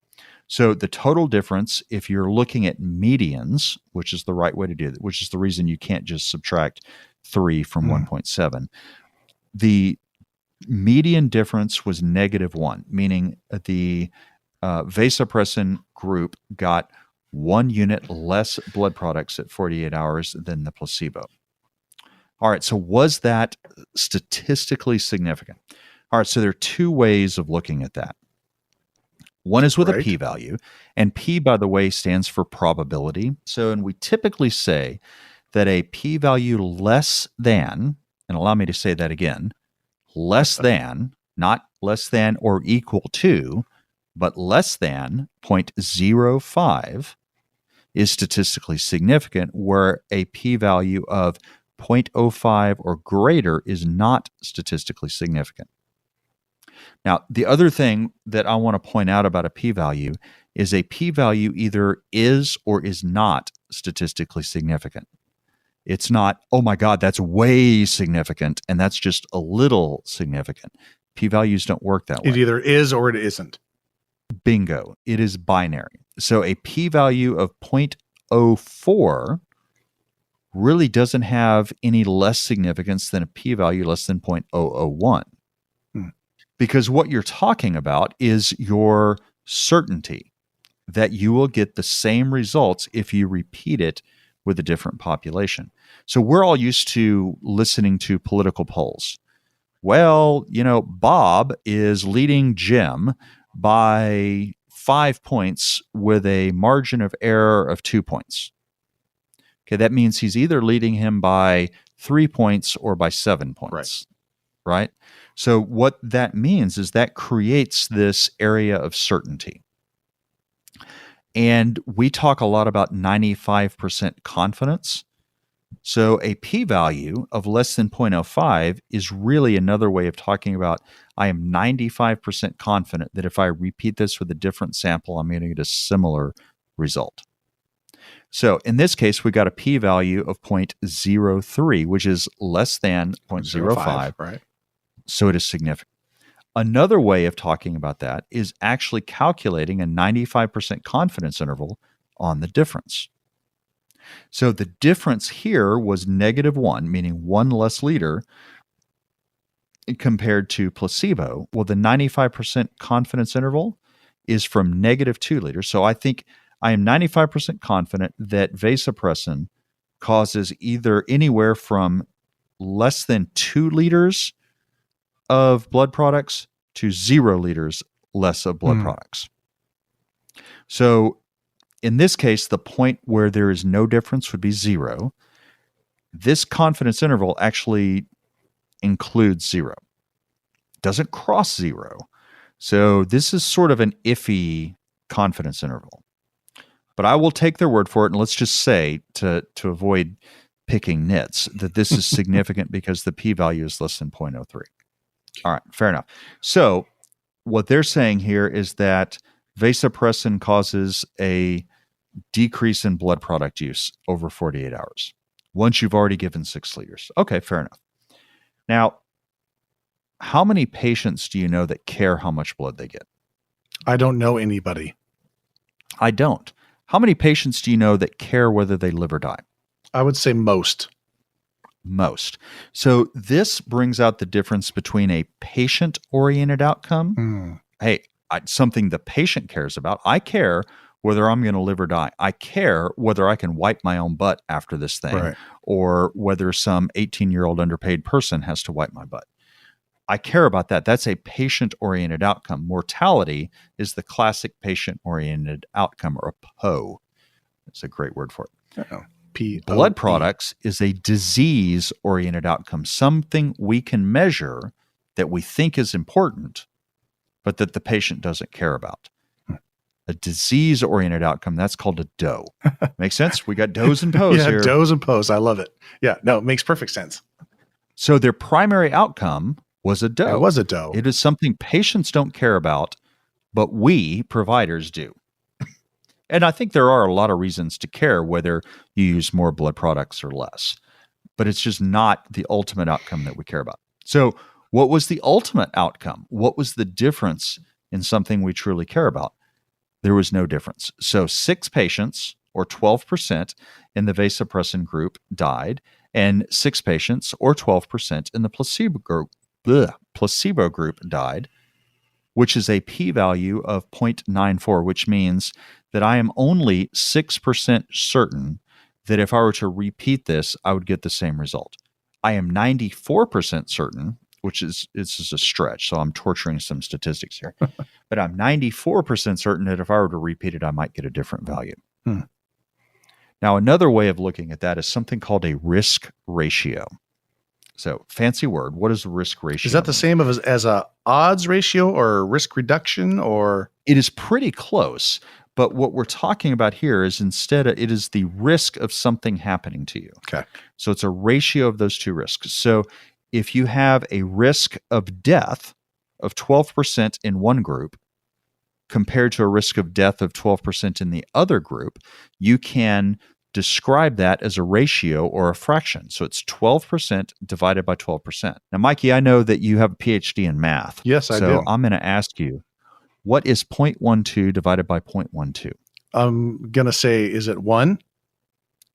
So the total difference, if you're looking at medians, which is the right way to do it, which is the reason you can't just subtract 3 from 1.7, the median difference was -1, meaning the vasopressin group got 1 unit less blood products at 48 hours than the placebo. All right, so was that statistically significant? All right, so there are 2 ways of looking at that. One is with a p-value, and p, by the way, stands for probability. So, and we typically say that a p-value less than, and allow me to say that again, less than, not less than or equal to, but less than 0.05 is statistically significant, where a p-value of 0.05 or greater is not statistically significant. Now, the other thing that I want to point out about a p-value is a p-value either is or is not statistically significant. It's not, oh my God, that's way significant, and that's just a little significant. P-values don't work that way. It either is or it isn't. Bingo. It is binary. So a p-value of 0.04 really doesn't have any less significance than a p-value less than 0.001. Because what you're talking about is your certainty that you will get the same results if you repeat it with a different population. So we're all used to listening to political polls. Well, you know, Bob is leading Jim by 5 points with a margin of error of 2 points. Okay, that means he's either leading him by 3 points or by 7 points, right? So what that means is that creates this area of certainty. And we talk a lot about 95% confidence. So a p-value of less than 0.05 is really another way of talking about I am 95% confident that if I repeat this with a different sample, I'm going to get a similar result. So in this case, we got a p-value of 0.03, which is less than 0.05. Right. So it is significant. Another way of talking about that is actually calculating a 95% confidence interval on the difference. So the difference here was -1, meaning 1 less liter, compared to placebo. Well, the 95% confidence interval is from -2 liters. So I think I am 95% confident that vasopressin causes either anywhere from less than 2 liters of blood products to 0 liters less of blood products. So in this case, the point where there is no difference would be 0. This confidence interval actually includes 0. Doesn't cross 0. So this is sort of an iffy confidence interval. But I will take their word for it, and let's just say, to avoid picking nits, that this is significant because the p-value is less than 0.03. All right, fair enough. So what they're saying here is that vasopressin causes a decrease in blood product use over 48 hours once you've already given 6 liters. Okay, fair enough. Now, how many patients do you know that care how much blood they get? I don't know anybody. I don't. How many patients do you know that care whether they live or die? I would say most. Most. So this brings out the difference between a patient-oriented outcome. Hey, something the patient cares about. I care whether I'm going to live or die. I care whether I can wipe my own butt after this thing, or whether some 18-year-old underpaid person has to wipe my butt. I care about that. That's a patient-oriented outcome. Mortality is the classic patient-oriented outcome, or a PO. That's a great word for it. P-O-E. Blood products is a disease-oriented outcome, something we can measure that we think is important, but that the patient doesn't care about. A disease-oriented outcome, that's called a DOE. Make sense? We got DOEs and POs here. Yeah, DOEs and POs. I love it. Yeah, no, it makes perfect sense. So their primary outcome was a DOE. It was a DOE. It is something patients don't care about, but we, providers, do. And I think there are a lot of reasons to care whether you use more blood products or less, but it's just not the ultimate outcome that we care about. So what was the ultimate outcome? What was the difference in something we truly care about? There was no difference. So 6 patients, or 12% in the vasopressin group, died, and 6 patients, or 12% in the placebo group died, which is a p-value of 0.94, which means that I am only 6% certain that if I were to repeat this, I would get the same result. I am 94% certain, which is a stretch, so I'm torturing some statistics here, but I'm 94% certain that if I were to repeat it, I might get a different value. Now, another way of looking at that is something called a risk ratio. So, fancy word. What is a risk ratio? Is that the same as a odds ratio or risk reduction, or? It is pretty close, but what we're talking about here is instead it is the risk of something happening to you. Okay. So it's a ratio of those two risks. So if you have a risk of death of 12% in one group compared to a risk of death of 12% in the other group, you can describe that as a ratio or a fraction. So it's 12% divided by 12%. Now, Mikey, I know that you have a PhD in math. Yes, I do. So I'm going to ask you, what is 0.12 divided by 0.12? I'm going to say, is it 1?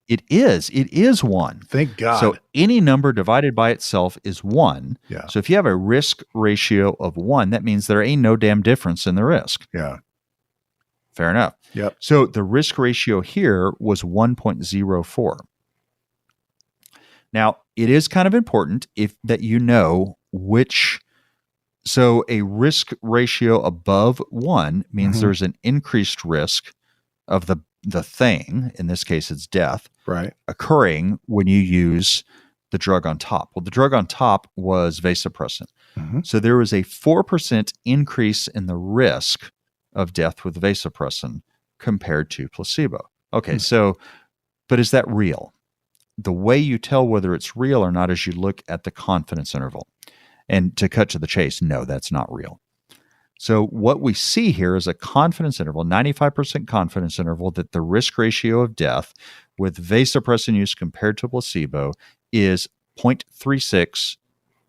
It is. It is 1. Thank God. So any number divided by itself is 1. Yeah. So if you have a risk ratio of 1, that means there ain't no damn difference in the risk. Yeah. Fair enough. Yep. So the risk ratio here was 1.04. Now, it is kind of important that you know which. So a risk ratio above 1 means there's an increased risk of the thing, in this case it's death, right, occurring when you use the drug on top. Well, the drug on top was vasopressin. So there was a 4% increase in the risk of death with vasopressin compared to placebo. Okay, so, but is that real? The way you tell whether it's real or not is you look at the confidence interval. And to cut to the chase, no, that's not real. So what we see here is a confidence interval, 95% confidence interval, that the risk ratio of death with vasopressin use compared to placebo is 0.36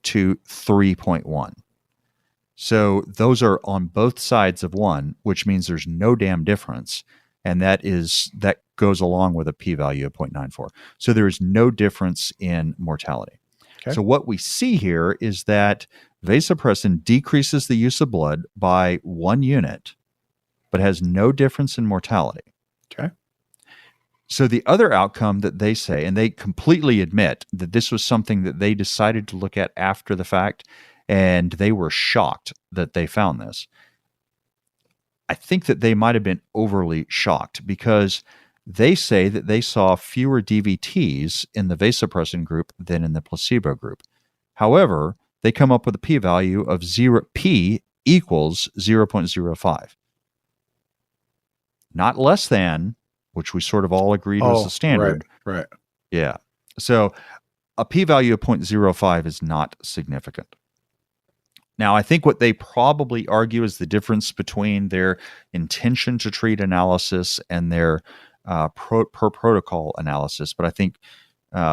to 3.1. So those are on both sides of 1, which means there's no damn difference. And that goes along with a p-value of 0.94. So there is no difference in mortality. Okay. So what we see here is that Vasopressin decreases the use of blood by 1 unit, but has no difference in mortality. Okay. So the other outcome that they say, and they completely admit that this was something that they decided to look at after the fact, and they were shocked that they found this. I think that they might have been overly shocked because they say that they saw fewer DVTs in the vasopressin group than in the placebo group. However, they come up with a p-value of p equals 0.05. Not less than, which we sort of all agreed was the standard. Right. Yeah. So a p-value of 0.05 is not significant. Now, I think what they probably argue is the difference between their intention to treat analysis and their per protocol analysis. But I think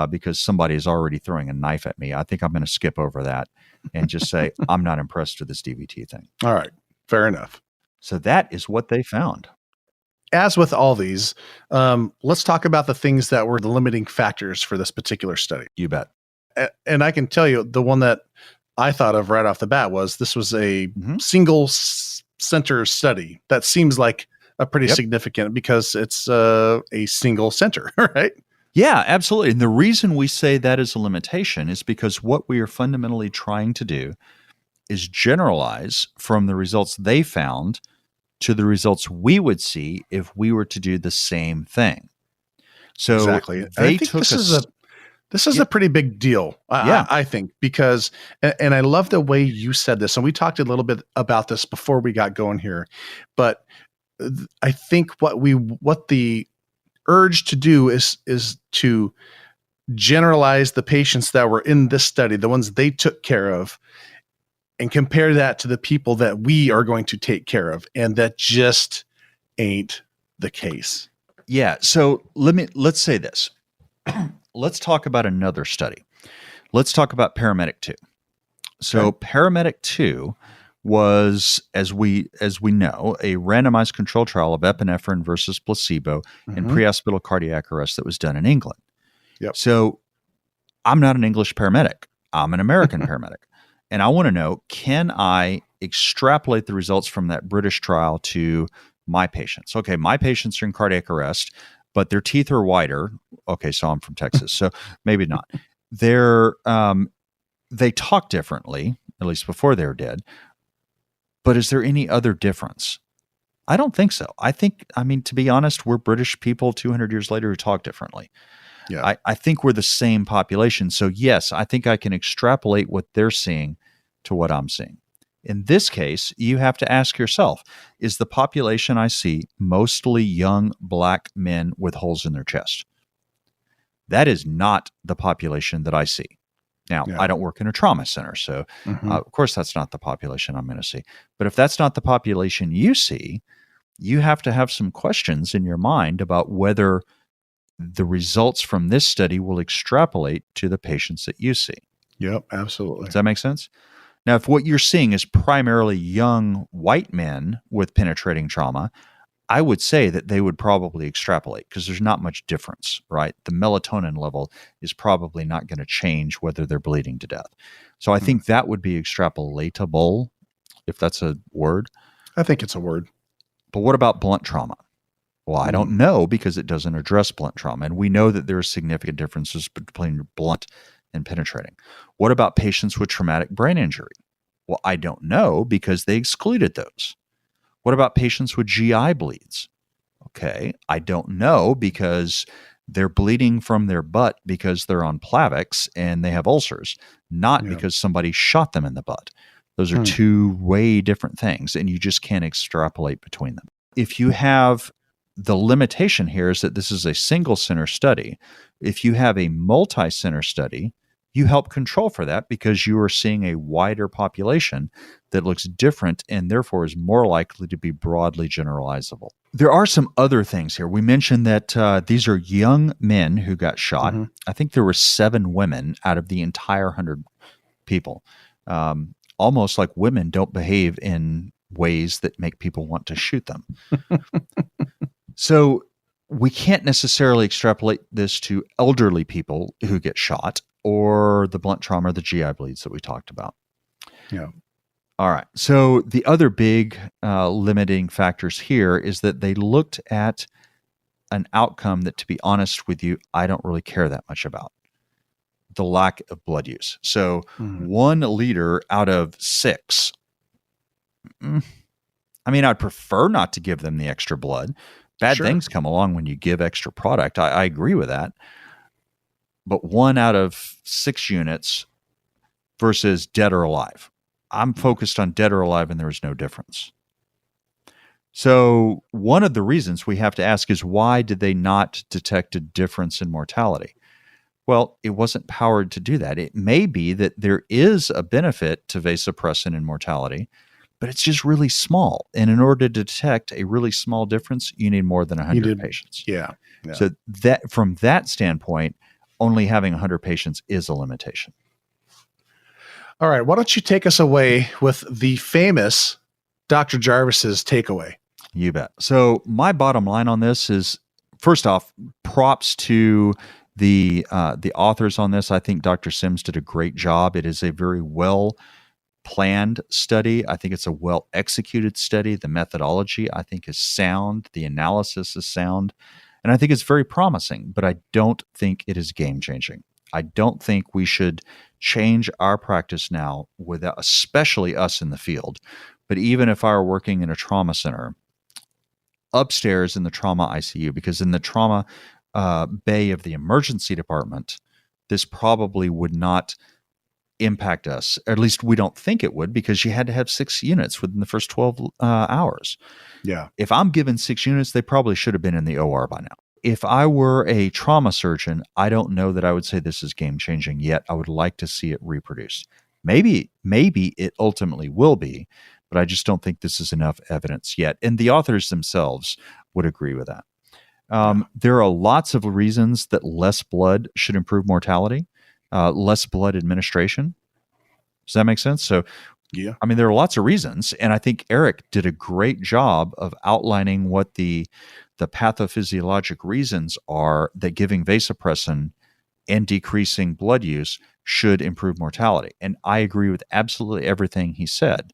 because somebody is already throwing a knife at me, I think I'm going to skip over that and just say, I'm not impressed with this DVT thing. All right. Fair enough. So that is what they found. As with all these, let's talk about the things that were the limiting factors for this particular study. You bet. And I can tell you the one that I thought of right off the bat was this was a single center study. That seems like a pretty significant because it's a single center, right? Yeah, absolutely. And the reason we say that is a limitation is because what we are fundamentally trying to do is generalize from the results they found to the results we would see if we were to do the same thing. So exactly. They I think took this is a pretty big deal, I think, because, and I love the way you said this, and we talked a little bit about this before we got going here, but I think what the urge to do is to generalize the patients that were in this study, the ones they took care of, and compare that to the people that we are going to take care of, and that just ain't the case. Yeah. So let's say this. Let's talk about another study. Let's talk about Paramedic 2. So Paramedic 2 was, as we know, a randomized controlled trial of epinephrine versus placebo in prehospital cardiac arrest that was done in England. Yep. So I'm not an English paramedic. I'm an American paramedic. And I want to know, can I extrapolate the results from that British trial to my patients? Okay, my patients are in cardiac arrest, but their teeth are whiter. Okay, so I'm from Texas, so maybe not. They talk differently, at least before they were dead. But is there any other difference? I don't think so. I mean, to be honest, we're British people 200 years later who talk differently. Yeah. I think we're the same population. So yes, I think I can extrapolate what they're seeing to what I'm seeing. In this case, you have to ask yourself, is the population I see mostly young black men with holes in their chest? That is not the population that I see. Now, I don't work in a trauma center, so of course that's not the population I'm going to see. But if that's not the population you see, you have to have some questions in your mind about whether the results from this study will extrapolate to the patients that you see. Yep, absolutely. Does that make sense? Now, if what you're seeing is primarily young white men with penetrating trauma, I would say that they would probably extrapolate because there's not much difference, right? The melatonin level is probably not going to change whether they're bleeding to death. So I think that would be extrapolatable, if that's a word. I think it's a word. But what about blunt trauma? Well, I don't know because it doesn't address blunt trauma. And we know that there are significant differences between blunt and penetrating. What about patients with traumatic brain injury? Well, I don't know because they excluded those. What about patients with GI bleeds? Okay, I don't know because they're bleeding from their butt because they're on Plavix and they have ulcers, not because somebody shot them in the butt. Those are two way different things, and you just can't extrapolate between them. If you have the limitation here is that this is a single center study. If you have a multi-center study, you help control for that because you are seeing a wider population that looks different and therefore is more likely to be broadly generalizable. There are some other things here. We mentioned that these are young men who got shot. I think there were 7 women out of the entire 100 people. Almost like women don't behave in ways that make people want to shoot them. So we can't necessarily extrapolate this to elderly people who get shot or the blunt trauma or the GI bleeds that we talked about. Yeah. All right. So the other big limiting factors here is that they looked at an outcome that, to be honest with you, I don't really care that much about: the lack of blood use. So 1 liter out of 6. I mean, I'd prefer not to give them the extra blood. Bad things come along when you give extra product. I agree with that. But 1 out of 6 units versus dead or alive. I'm focused on dead or alive, and there was no difference. So one of the reasons we have to ask is, why did they not detect a difference in mortality? Well, it wasn't powered to do that. It may be that there is a benefit to vasopressin in mortality, but it's just really small. And in order to detect a really small difference, you need more than 100 patients. Yeah. So that, from that standpoint, only having 100 patients is a limitation. All right. Why don't you take us away with the famous Dr. Jarvis's takeaway? You bet. So my bottom line on this is, first off, props to the authors on this. I think Dr. Sims did a great job. It is a very well planned study. I think it's a well executed study. The methodology, I think, is sound. The analysis is sound. And I think it's very promising, but I don't think it is game changing. I don't think we should change our practice now, without, especially us in the field. But even if I were working in a trauma center, upstairs in the trauma ICU, because in the trauma bay of the emergency department, this probably would not impact us. Or at least we don't think it would, because you had to have 6 units within the first 12 hours. Yeah. If I'm given 6 units, they probably should have been in the OR by now. If I were a trauma surgeon, I don't know that I would say this is game changing yet. I would like to see it reproduced. Maybe it ultimately will be, but I just don't think this is enough evidence yet. And the authors themselves would agree with that. There are lots of reasons that less blood should improve mortality, less blood administration. Does that make sense? So, yeah, I mean, there are lots of reasons. And I think Eric did a great job of outlining what the pathophysiologic reasons are that giving vasopressin and decreasing blood use should improve mortality. And I agree with absolutely everything he said.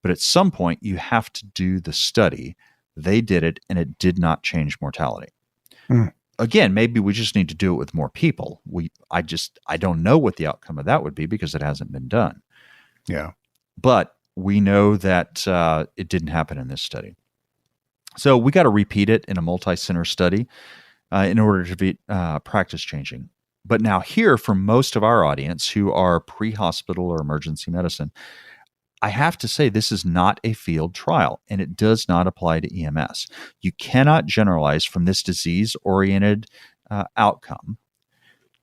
But at some point, you have to do the study. They did it, and it did not change mortality. Again, maybe we just need to do it with more people. I don't know what the outcome of that would be, because it hasn't been done. Yeah. But we know that it didn't happen in this study. So we got to repeat it in a multi-center study in order to be practice changing. But now here, for most of our audience who are pre-hospital or emergency medicine, I have to say this is not a field trial, and it does not apply to EMS. You cannot generalize from this disease-oriented outcome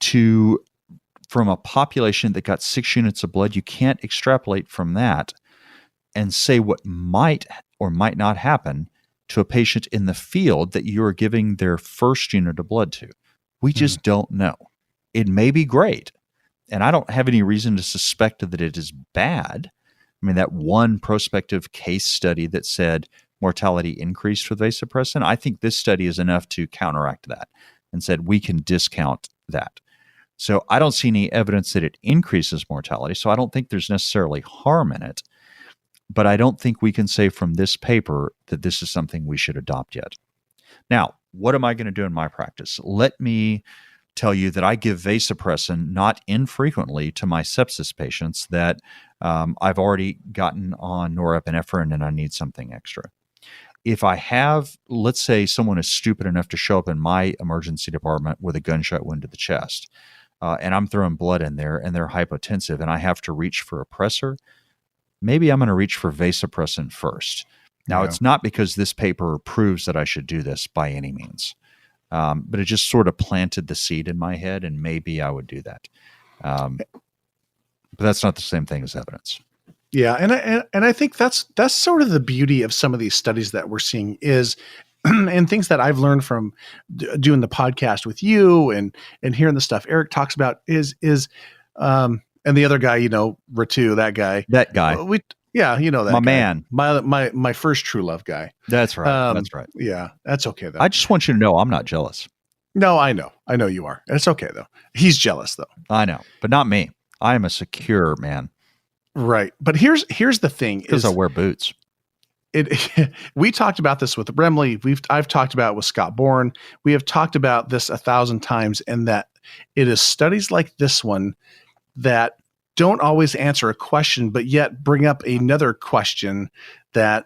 from a population that got 6 units of blood. You can't extrapolate from that and say what might or might not happen to a patient in the field that you are giving their first unit of blood to. We just don't know. It may be great, and I don't have any reason to suspect that it is bad. I mean, that one prospective case study that said mortality increased with vasopressin, I think this study is enough to counteract that and said we can discount that. So I don't see any evidence that it increases mortality, so I don't think there's necessarily harm in it. But I don't think we can say from this paper that this is something we should adopt yet. Now, what am I going to do in my practice? Let me tell you that I give vasopressin not infrequently to my sepsis patients that I've already gotten on norepinephrine and I need something extra. If I have, let's say someone is stupid enough to show up in my emergency department with a gunshot wound to the chest, and I'm throwing blood in there and they're hypotensive and I have to reach for a pressor, maybe I'm going to reach for vasopressin first. Now, It's not because this paper proves that I should do this by any means. But it just sort of planted the seed in my head, and maybe I would do that. But that's not the same thing as evidence. Yeah, and I think that's sort of the beauty of some of these studies that we're seeing is, and things that I've learned from doing the podcast with you and hearing the stuff Eric talks about is and the other guy, Ratu, that guy. Yeah, that my guy. Man, my first true love guy. That's right. That's right. Yeah, that's okay though. I just want you to know I'm not jealous. No, I know you are. It's okay though. He's jealous though. I know, but not me. I am a secure man. Right. But here's the thing. Because I wear boots. We talked about this with Brimley. I've talked about it with Scott Bourne. We have talked about this 1,000 times, and that it is studies like this one that don't always answer a question, but yet bring up another question that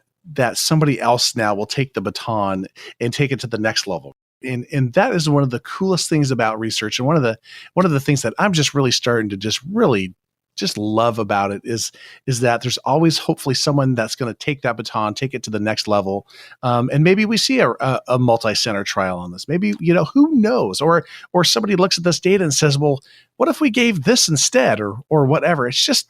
somebody else now will take the baton and take it to the next level. And that is one of the coolest things about research. And one of the things that I'm just really starting to just love about it is that there's always hopefully someone that's going to take that baton, take it to the next level. And maybe we see a multi-center trial on this. Maybe, who knows? Or somebody looks at this data and says, well, what if we gave this instead or whatever? It's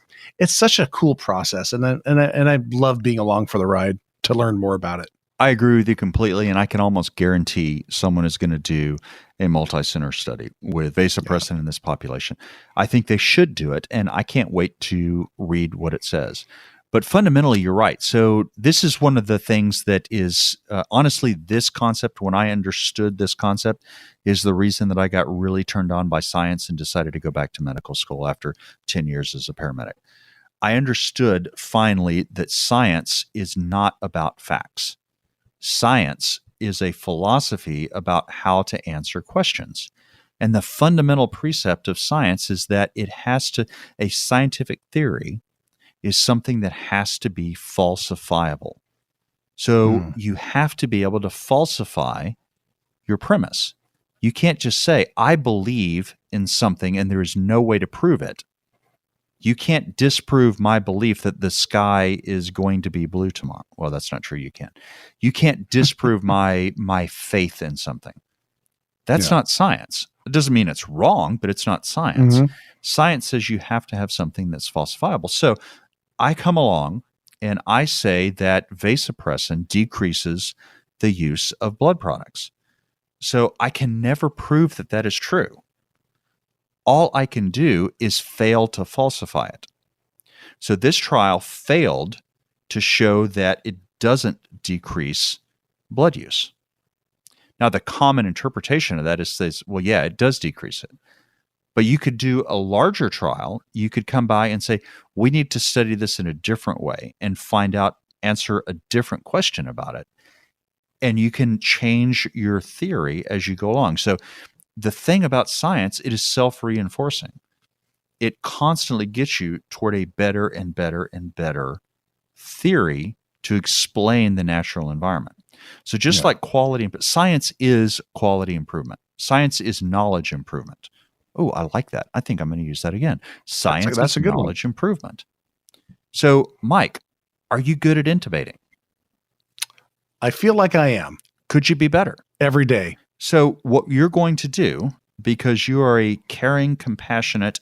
such a cool process. And I love being along for the ride to learn more about it. I agree with you completely, and I can almost guarantee someone is going to do a multi-center study with vasopressin in this population. I think they should do it, and I can't wait to read what it says. But fundamentally, you're right. So this is one of the things that is, honestly, this concept, when I understood this concept, is the reason that I got really turned on by science and decided to go back to medical school after 10 years as a paramedic. I understood finally that science is not about facts. Science is a philosophy about how to answer questions. And the fundamental precept of science is that a scientific theory is something that has to be falsifiable. So you have to be able to falsify your premise. You can't just say, I believe in something and there is no way to prove it. You can't disprove my belief that the sky is going to be blue tomorrow. Well, that's not true. You can't. You can't disprove my faith in something. That's not science. It doesn't mean it's wrong, but it's not science. Mm-hmm. Science says you have to have something that's falsifiable. So I come along and I say that vasopressin decreases the use of blood products. So I can never prove that that is true. All I can do is fail to falsify it. So this trial failed to show that it doesn't decrease blood use. Now, the common interpretation of that is says, well, yeah, it does decrease it. But you could do a larger trial. You could come by and say, we need to study this in a different way and answer a different question about it. And you can change your theory as you go along. So the thing about science, it is self-reinforcing. It constantly gets you toward a better and better and better theory to explain the natural environment. So just like science is quality improvement. Science is knowledge improvement. Oh, I like that. I think I'm going to use that again. Science is knowledge improvement. So, Mike, are you good at intubating? I feel like I am. Could you be better? Every day. So what you're going to do, because you are a caring, compassionate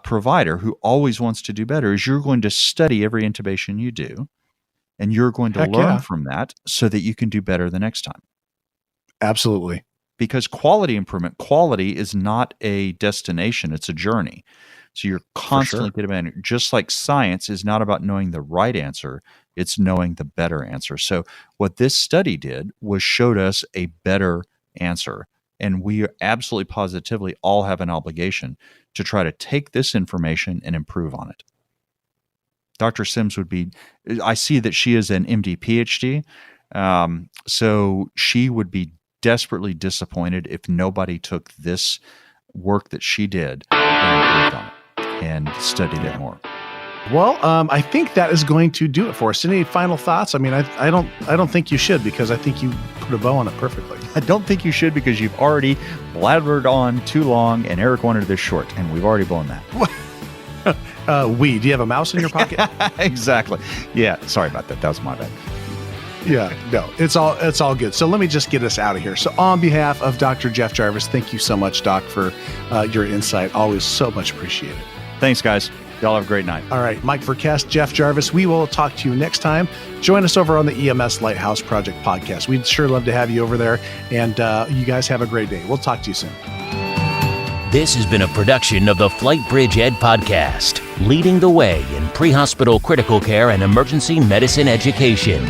provider who always wants to do better, is you're going to study every intubation you do, and you're going to learn from that so that you can do better the next time. Absolutely. Because quality is not a destination, it's a journey. So you're constantly getting better. Just like science is not about knowing the right answer, it's knowing the better answer. So what this study did was showed us a better answer. And we absolutely positively all have an obligation to try to take this information and improve on it. Dr. Sims I see that she is an MD PhD. So she would be desperately disappointed if nobody took this work that she did and improved on it and studied it more. Well, I think that is going to do it for us. Any final thoughts? I mean, I don't think you should, because I think you put a bow on it perfectly. I don't think you should, because you've already blabbered on too long, and Eric wanted this short, and we've already blown that. Do you have a mouse in your pocket? Exactly. Yeah. Sorry about that. That was my bad. Yeah. No, it's all good. So let me just get us out of here. So on behalf of Dr. Jeff Jarvis, thank you so much, Doc, for your insight. Always so much appreciated. Thanks, guys. Y'all have a great night. All right. Mike Verkest, Jeff Jarvis. We will talk to you next time. Join us over on the EMS LightHouse Project Podcast. We'd sure love to have you over there. And you guys have a great day. We'll talk to you soon. This has been a production of the FlightBridgeED Podcast, leading the way in pre-hospital critical care and emergency medicine education.